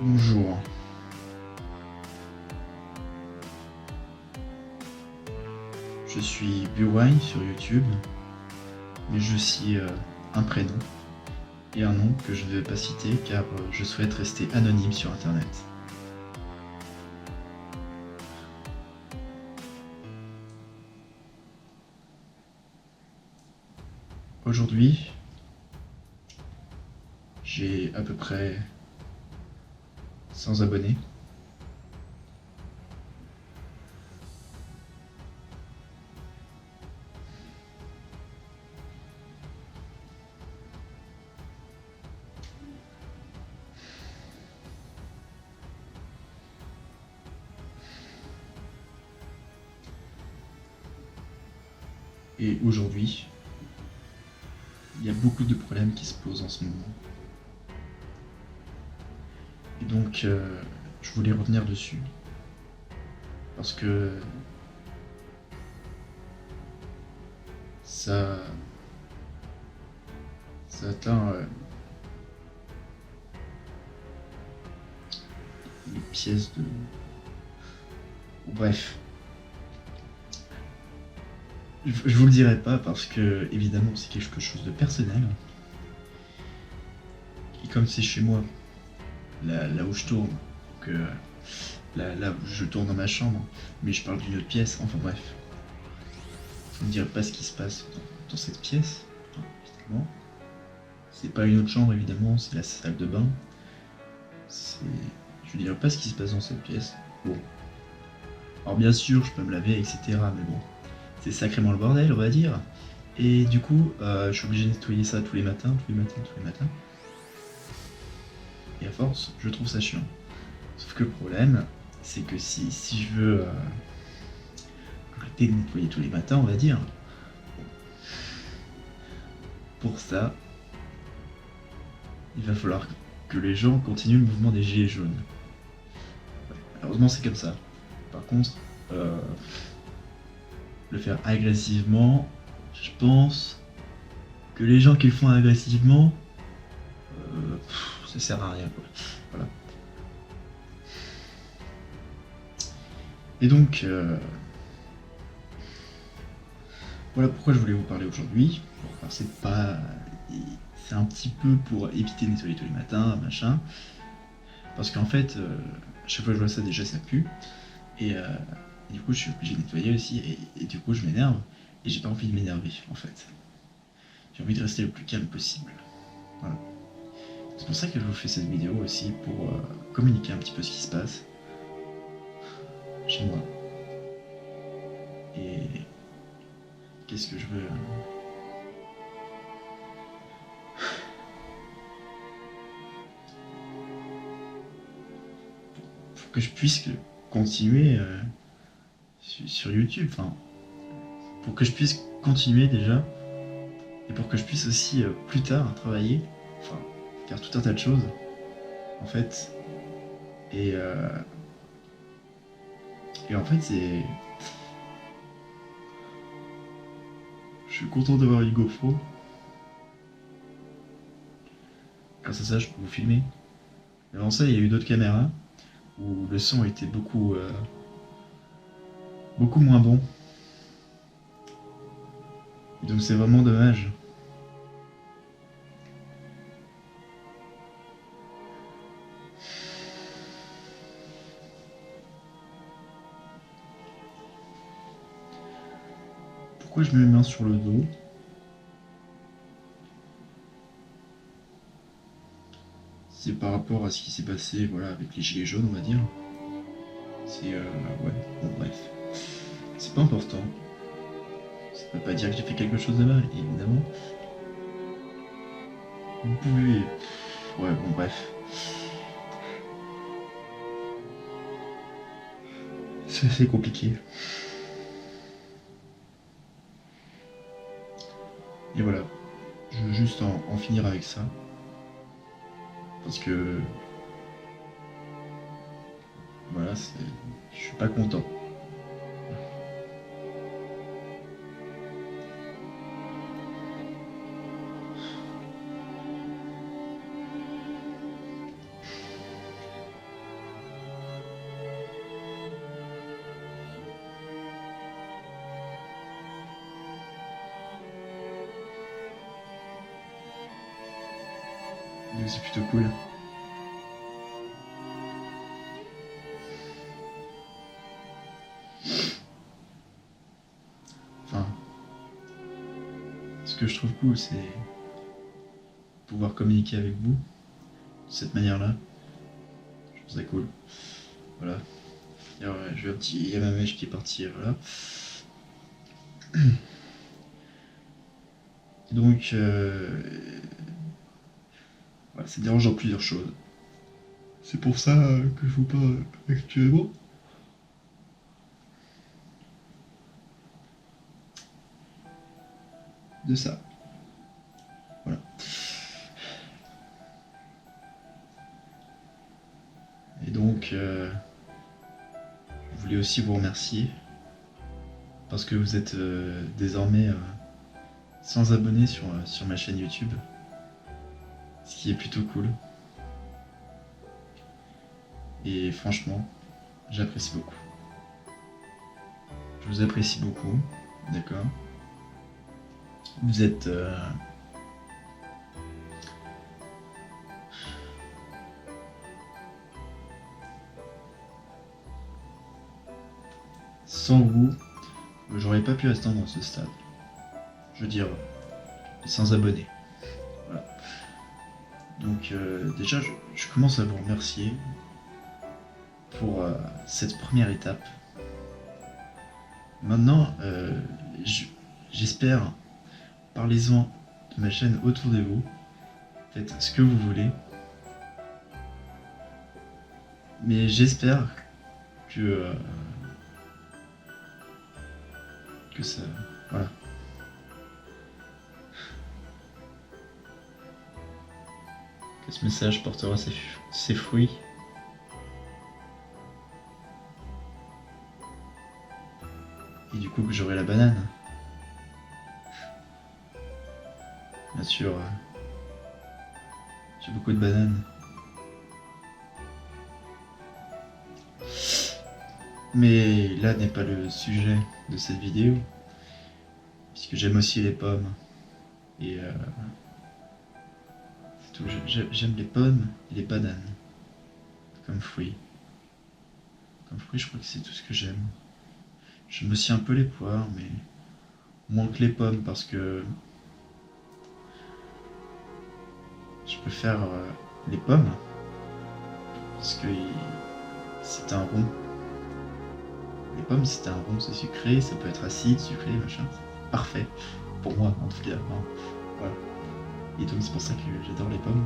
Bonjour, je suis Buwine sur YouTube, mais j'ai aussi un prénom et un nom que je ne vais pas citer car je souhaite rester anonyme sur internet. Aujourd'hui, j'ai à peu près 100 abonnés. Et aujourd'hui, il y a beaucoup de problèmes qui se posent en ce moment. Et donc, je voulais revenir dessus. Parce que ça, ça atteint les pièces de... Bref, je vous le dirai pas parce que, évidemment, c'est quelque chose de personnel. Et comme c'est chez moi, là où je tourne, que là où je tourne dans ma chambre, mais je parle d'une autre pièce, enfin bref. Je ne dirai pas ce qui se passe dans cette pièce, évidemment. C'est pas une autre chambre, évidemment, c'est la salle de bain. Je ne dirai pas ce qui se passe dans cette pièce. Bon. Alors bien sûr, je peux me laver, etc. Mais bon, c'est sacrément le bordel, on va dire. Et du coup, je suis obligé de nettoyer ça tous les matins. Et à force, je trouve ça chiant. Sauf que le problème, c'est que si je veux arrêter de nettoyer tous les matins, on va dire, pour ça, il va falloir que les gens continuent le mouvement des gilets jaunes. Ouais, malheureusement, c'est comme ça. Par contre, le faire agressivement, je pense que les gens qui le font agressivement, ça sert à rien, quoi. Voilà. Et donc, voilà pourquoi je voulais vous parler aujourd'hui. Alors, c'est un petit peu pour éviter de nettoyer tous les matins, machin. Parce qu'en fait, à chaque fois que je vois ça, déjà ça pue. Et du coup, je suis obligé de nettoyer aussi. Et du coup, je m'énerve. Et j'ai pas envie de m'énerver, en fait. J'ai envie de rester le plus calme possible. Voilà. C'est pour ça que je vous fais cette vidéo aussi, pour communiquer un petit peu ce qui se passe chez moi. Et qu'est-ce que je veux pour que je puisse continuer sur YouTube, enfin, pour que je puisse continuer déjà, et pour que je puisse aussi plus tard travailler, enfin, faire tout un tas de choses, en fait. Et, euh, et en fait, je suis content d'avoir une GoPro. Grâce à ça, je peux vous filmer. Avant ça, il y a eu d'autres caméras où le son était beaucoup moins bon. Et donc c'est vraiment dommage. Pourquoi je mets mes mains sur le dos? C'est par rapport à ce qui s'est passé, voilà, avec les gilets jaunes, on va dire. C'est ouais, bon bref. C'est pas important. Ça veut pas dire que j'ai fait quelque chose de mal, évidemment. Vous pouvez... Ouais, bon bref. C'est assez compliqué. Et voilà. Je veux juste en finir avec ça. Parce que... Voilà, je suis pas content. Donc c'est plutôt cool. Enfin, ce que je trouve cool, c'est pouvoir communiquer avec vous de cette manière-là. Je trouve ça cool. Voilà. Alors, il y a ma mèche qui est partie, voilà. Donc, voilà, ça dérange dans plusieurs choses. C'est pour ça que je vous parle actuellement. De ça. Voilà. Et donc, je voulais aussi vous remercier parce que vous êtes désormais 100 abonnés sur ma chaîne YouTube, ce qui est plutôt cool. Et franchement, j'apprécie beaucoup. Je vous apprécie beaucoup, d'accord? Vous êtes sans vous, j'aurais pas pu atteindre ce stade. Je veux dire, sans abonnés. Voilà. Donc déjà, je commence à vous remercier pour cette première étape. Maintenant, j'espère, parlez-en de ma chaîne autour de vous. Faites ce que vous voulez. Mais j'espère que ça... Voilà. Que ce message portera ses fruits. Et du coup que j'aurai la banane. Bien sûr, j'ai beaucoup de bananes. Mais là n'est pas le sujet de cette vidéo, puisque j'aime aussi les pommes. Et c'est tout. J'aime les pommes et les bananes comme fruits. Comme fruits, je crois que c'est tout ce que j'aime. J'aime aussi un peu les poires, mais moins que les pommes parce que je préfère les pommes parce que c'est un rond. Les pommes, c'est un rond, c'est sucré, ça peut être acide, sucré, machin. C'est parfait pour moi en tout cas. Hein. Voilà. Et donc c'est pour ça que j'adore les pommes.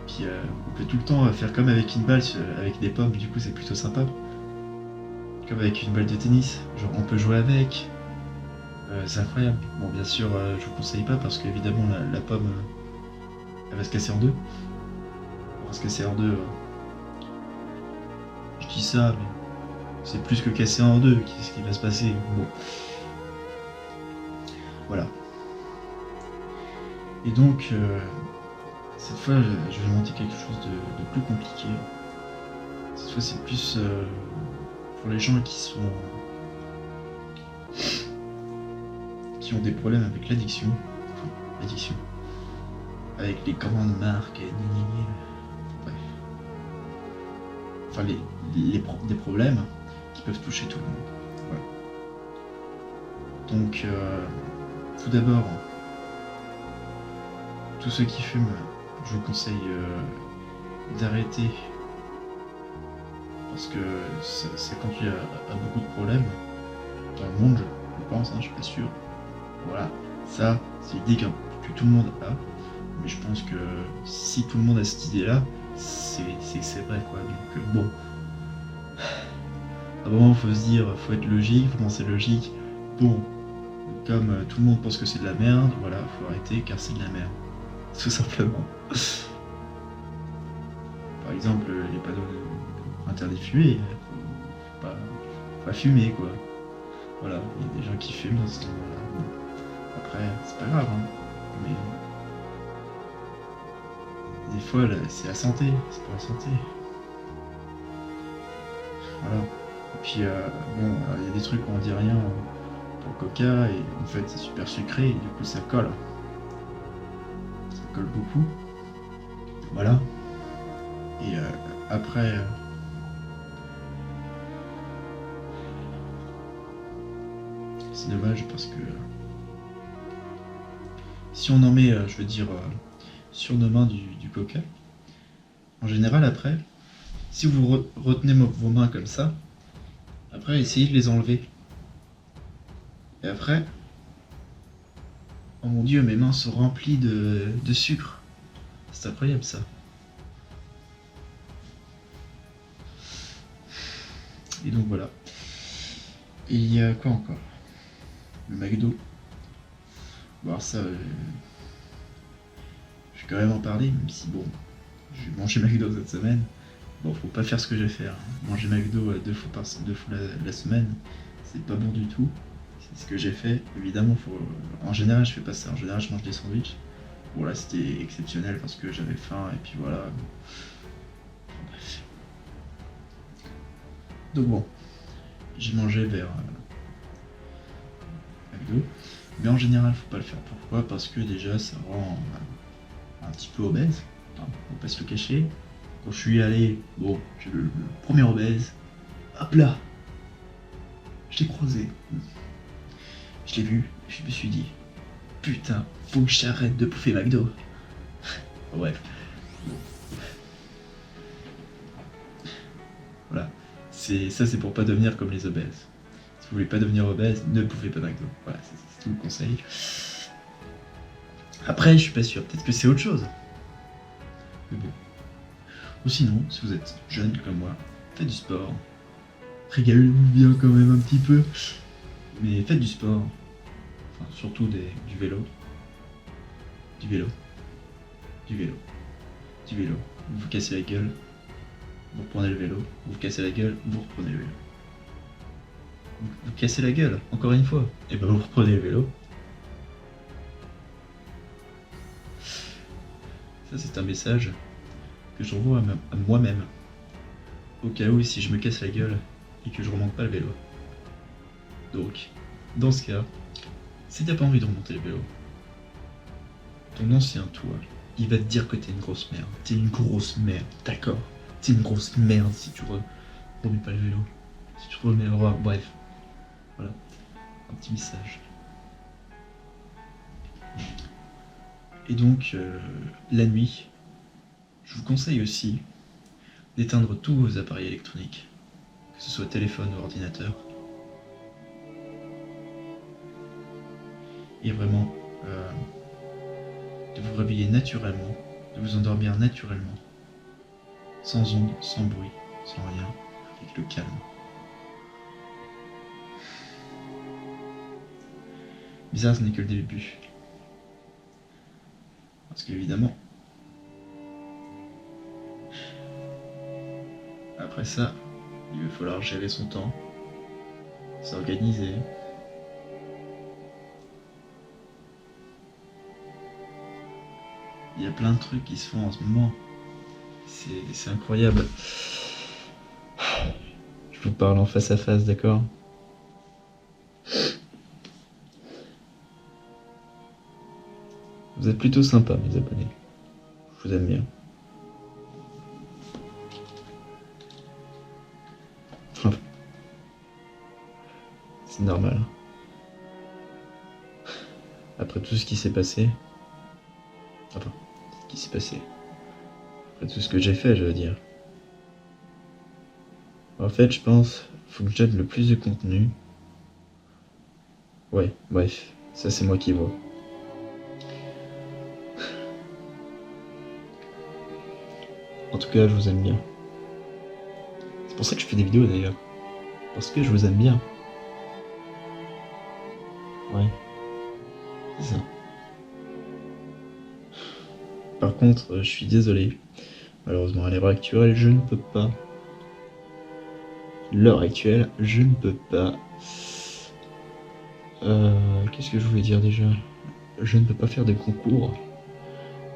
Puis on peut tout le temps faire comme avec une balle avec des pommes, du coup c'est plutôt sympa. Comme avec une balle de tennis, genre on peut jouer avec. C'est incroyable. Bon bien sûr je vous conseille pas parce qu'évidemment la pomme elle va se casser en deux. Elle va se casser en deux. Je dis ça mais c'est plus que casser en deux, qu'est-ce qui va se passer? Bon. Voilà. Et donc cette fois je vais monter quelque chose de plus compliqué. Cette fois c'est plus pour les gens qui ont des problèmes avec l'addiction. Enfin, l'addiction. Avec les grandes marques, bref. Enfin des problèmes qui peuvent toucher tout le monde. Voilà. Donc tout d'abord, tous ceux qui fument, je vous conseille d'arrêter parce que ça conduit à beaucoup de problèmes dans le monde, je pense, hein, je suis pas sûr. Voilà, ça, c'est l'idée que tout le monde a, mais je pense que si tout le monde a cette idée-là, c'est que c'est vrai, quoi. Donc bon, à un moment, faut se dire, faut être logique, faut penser logique. Bon, comme tout le monde pense que c'est de la merde, voilà, faut arrêter car c'est de la merde, tout simplement. Par exemple, les panneaux interdits de fumer, faut pas fumer, quoi. Voilà, il y a des gens qui fument dans ce moment-là. Bon. Après, c'est pas grave, hein. Mais des fois, là, c'est la santé, c'est pour la santé. Voilà. Et puis, bon, il y a des trucs où on dit rien pour le coca, et en fait, c'est super sucré, et du coup, ça colle. Ça colle beaucoup. Voilà. Et après, c'est dommage parce que si on en met, je veux dire, sur nos mains du coca, en général après, si vous retenez vos mains comme ça, après essayez de les enlever. Et après, oh mon dieu, mes mains sont remplies de sucre. C'est incroyable ça. Et donc voilà. Et il y a quoi encore? Le McDo. Bon, alors ça, je vais quand même en parler, même si bon, j'ai mangé McDo cette semaine. Bon, faut pas faire ce que j'ai fait. Hein. Manger McDo 2 fois la semaine, c'est pas bon du tout. C'est ce que j'ai fait. Évidemment, en général, je fais pas ça. En général, je mange des sandwichs. Bon, là, c'était exceptionnel parce que j'avais faim et puis voilà. Bref. Donc bon, j'ai mangé vers McDo. Mais en général, faut pas le faire. Pourquoi? Parce que déjà, ça rend un petit peu obèse. Enfin, faut pas se le cacher. Quand je suis allé, bon, j'ai le premier obèse. Hop là, je l'ai croisé. Je l'ai vu, je me suis dit, putain, faut que j'arrête de bouffer McDo. Bref. Voilà. Ça, c'est pour pas devenir comme les obèses. Si vous voulez pas devenir obèse, ne bouffez pas McDo. Voilà, c'est tout le conseil. Après, je suis pas sûr. Peut-être que c'est autre chose. Mais bon. Ou sinon, si vous êtes jeune comme moi, faites du sport. Régalez-vous bien quand même un petit peu. Mais faites du sport. Enfin, surtout du vélo. Du vélo. Du vélo. Du vélo. Vous vous cassez la gueule. Vous reprenez le vélo. Vous vous cassez la gueule. Vous reprenez le vélo. Vous cassez la gueule, encore une fois. Et ben vous reprenez le vélo. Ça, c'est un message que j'envoie à moi-même. Au cas où, si je me casse la gueule et que je remonte pas le vélo. Donc, dans ce cas, si t'as pas envie de remonter le vélo, ton ancien toi, il va te dire que t'es une grosse merde. T'es une grosse merde, d'accord? T'es une grosse merde si tu remets pas le vélo. Si tu remets... Bref. Voilà. Un petit message. Et donc, la nuit, je vous conseille aussi d'éteindre tous vos appareils électroniques, que ce soit téléphone ou ordinateur. Et vraiment, de vous réveiller naturellement, de vous endormir naturellement, sans ondes, sans bruit, sans rien, avec le calme. Mais ça, ce n'est que le début. Parce qu'évidemment, après ça, il va falloir gérer son temps, s'organiser. Il y a plein de trucs qui se font en ce moment. C'est incroyable. Je vous parle en face à face, d'accord? Vous êtes plutôt sympas, mes abonnés. Je vous aime bien. C'est normal. Après tout ce qui s'est passé... Enfin, ce qui s'est passé. Après tout ce que j'ai fait, je veux dire. En fait, je pense, faut que je donne le plus de contenu. Ouais, bref, ça c'est moi qui vois. En tout cas, je vous aime bien. C'est pour ça que je fais des vidéos d'ailleurs. Parce que je vous aime bien. Ouais. C'est ça. Par contre, je suis désolé. Malheureusement, à l'heure actuelle, je ne peux pas. L'heure actuelle, je ne peux pas. Qu'est-ce que je voulais dire déjà? Je ne peux pas faire de concours.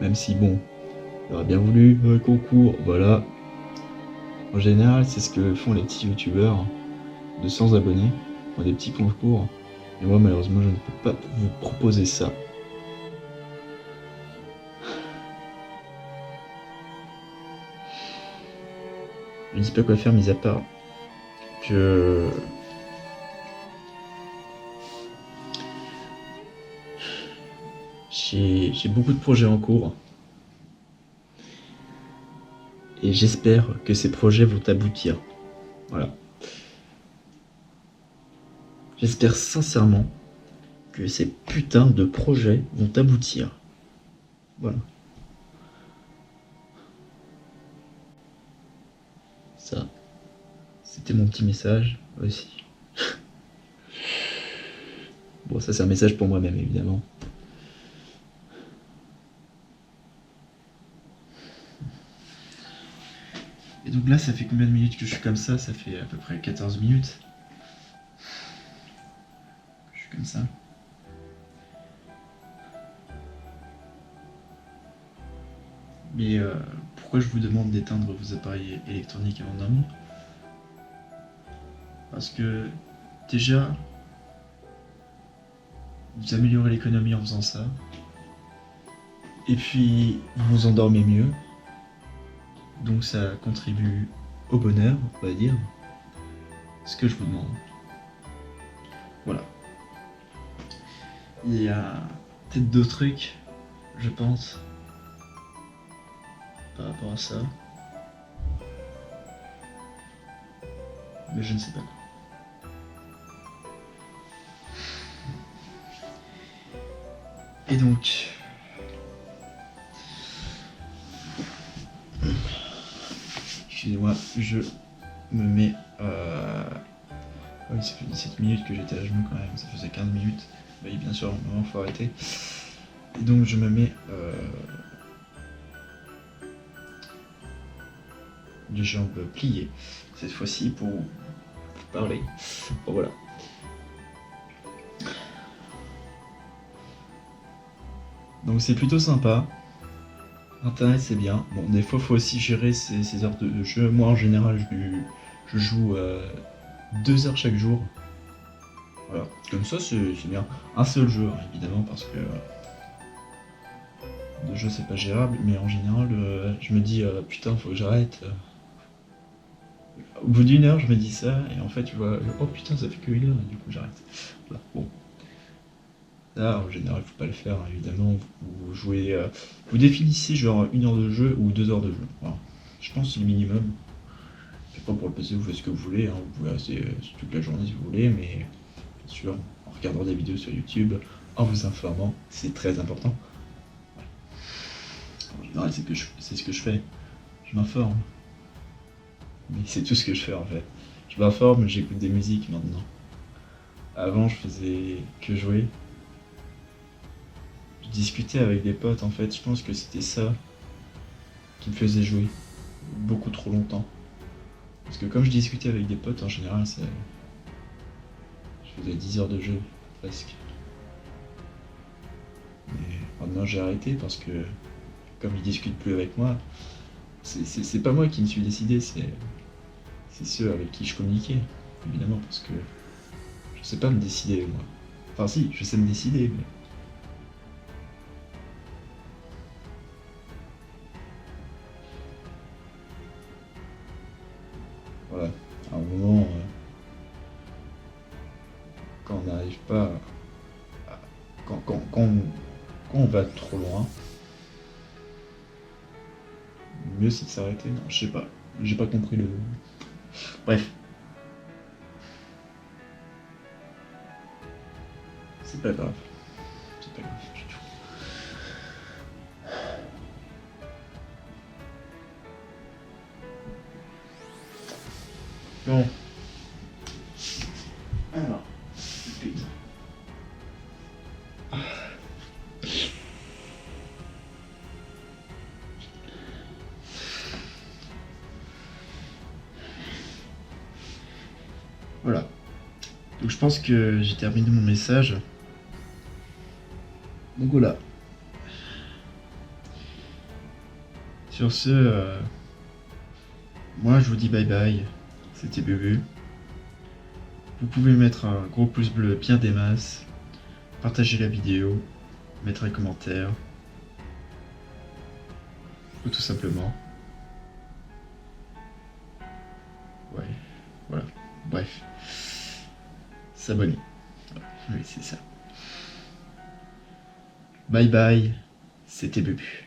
Même si, bon, j'aurais bien voulu un concours, voilà. En général, c'est ce que font les petits youtubeurs de 100 abonnés, font des petits concours. Mais moi, malheureusement, je ne peux pas vous proposer ça. je ne dis pas quoi faire, mis à part que j'ai beaucoup de projets en cours. Et j'espère que ces projets vont aboutir. Voilà. J'espère sincèrement que ces putains de projets vont aboutir. Voilà. Ça, c'était mon petit message aussi. Bon, ça c'est un message pour moi-même évidemment. Et donc là, ça fait combien de minutes que je suis comme ça? Ça fait à peu près 14 minutes. Je suis comme ça. Mais pourquoi je vous demande d'éteindre vos appareils électroniques avant de dormir? Parce que déjà, vous améliorez l'économie en faisant ça. Et puis, vous vous endormez mieux. Donc ça contribue au bonheur, on va dire. Ce que je vous demande. Voilà. Il y a peut-être d'autres trucs, je pense, par rapport à ça. Mais je ne sais pas quoi. Et donc... Excusez-moi, je me mets... Oui, ça fait 17 minutes que j'étais à genoux quand même, ça faisait 15 minutes. Oui, bien sûr, il faut arrêter. Et donc je me mets les jambes pliées, cette fois-ci pour parler. Bon, voilà. Donc c'est plutôt sympa. Internet c'est bien. Bon, des fois faut aussi gérer ses heures de jeu. Moi en général je joue 2 heures chaque jour. Voilà, comme ça c'est bien. Un seul jeu hein, évidemment parce que de jeu c'est pas gérable, mais en général je me dis putain faut que j'arrête. Au bout d'une heure je me dis ça et en fait tu vois oh putain ça fait que 1 heure et du coup j'arrête. Voilà, bon. Là, en général, faut pas le faire, hein, évidemment. Vous jouez, vous définissez genre 1 heure de jeu ou 2 heures de jeu. Voilà. Je pense que c'est le minimum. Après, pour le PC, vous faites ce que vous voulez. Hein. Vous pouvez rester toute la journée si vous voulez, mais bien sûr, en regardant des vidéos sur YouTube, en vous informant, c'est très important. En général, c'est ce que je fais. Je m'informe. Mais c'est tout ce que je fais en fait. Je m'informe, j'écoute des musiques maintenant. Avant, je faisais que jouer. Je discutais avec des potes en fait, je pense que c'était ça qui me faisait jouer beaucoup trop longtemps. Parce que comme je discutais avec des potes en général, je faisais 10 heures de jeu presque. Mais maintenant j'ai arrêté parce que comme ils discutent plus avec moi, c'est pas moi qui me suis décidé, c'est ceux avec qui je communiquais, évidemment, parce que je sais pas me décider moi. Enfin si, je sais me décider, mais... Voilà, à un moment, quand on n'arrive pas, quand on va trop loin, le mieux c'est de s'arrêter. Non, je sais pas, j'ai pas compris le... Bref. C'est pas grave. C'est pas grave du tout. Bon. Alors, voilà. Donc je pense que j'ai terminé mon message. Donc voilà. Sur ce, moi je vous dis bye bye. C'était Bubu. Vous pouvez mettre un gros pouce bleu bien des masses, partager la vidéo, mettre un commentaire, ou tout simplement s'abonner. Voilà. Oui, c'est ça. Bye bye, c'était Bubu.